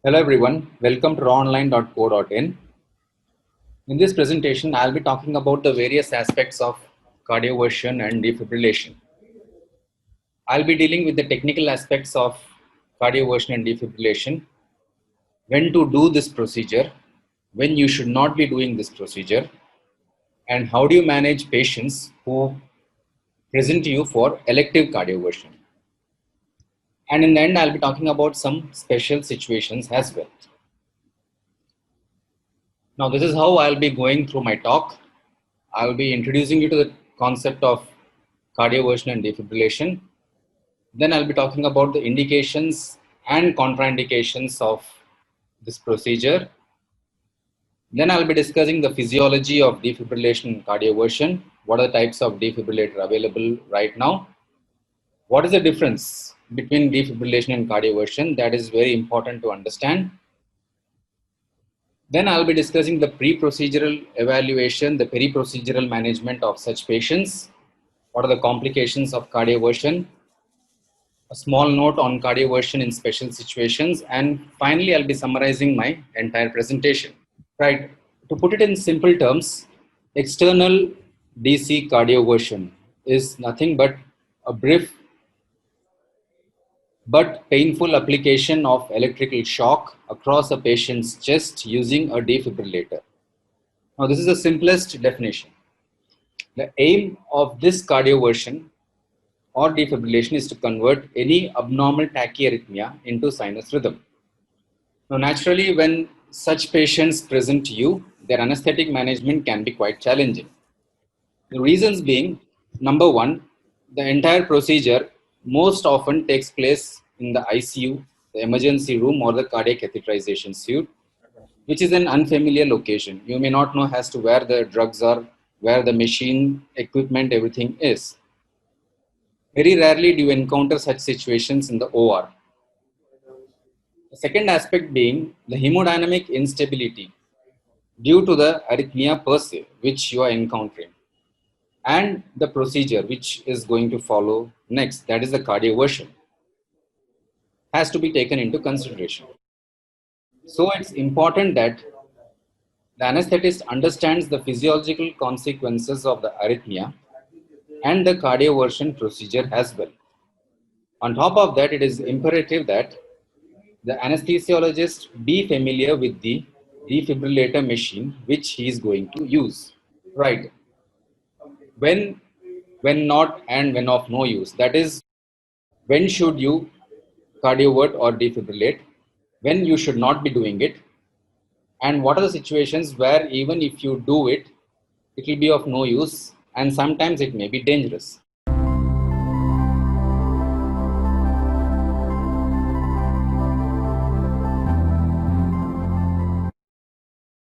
Hello everyone, welcome to rawonline.co.in. In this presentation, I'll be talking about the various aspects of cardioversion and defibrillation. I'll be dealing with the technical aspects of cardioversion and defibrillation, when to do this procedure, when you should not be doing this procedure, and how do you manage patients who present to you for elective cardioversion. And in the end, I'll be talking about some special situations as well. Now, this is how I'll be going through my talk. I'll be introducing you to the concept of cardioversion and defibrillation. Then I'll be talking about the indications and contraindications of this procedure. Then I'll be discussing the physiology of defibrillation and cardioversion. What are the types of defibrillator available right now? What is the difference between defibrillation and cardioversion? That is very important to understand. Then I'll be discussing the pre-procedural evaluation, the peri-procedural management of such patients. What are the complications of cardioversion? A small note on cardioversion in special situations. And finally, I'll be summarizing my entire presentation. Right. To put it in simple terms, external DC cardioversion is nothing but a brief but painful application of electrical shock across a patient's chest using a defibrillator. Now, this is the simplest definition. The aim of this cardioversion or defibrillation is to convert any abnormal tachyarrhythmia into sinus rhythm. Now, naturally, when such patients present to you, their anesthetic management can be quite challenging. The reasons being, number one, the entire procedure most often takes place in the ICU, the emergency room, or the cardiac catheterization suite, which is an unfamiliar location. You may not know as to where the drugs are, where the machine, equipment, everything is. Very rarely do you encounter such situations in the OR. The second aspect being the hemodynamic instability due to the arrhythmia per se, which you are encountering, and the procedure which is going to follow next, that is the cardioversion, has to be taken into consideration. So it's important that the anesthetist understands the physiological consequences of the arrhythmia and the cardioversion procedure as well. On top of that, it is imperative that the anesthesiologist be familiar with the defibrillator machine which he is going to use. Right. When not, and when of no use. That is, when should you cardiovert or defibrillate, when you should not be doing it, and what are the situations where even if you do it, it will be of no use and sometimes it may be dangerous.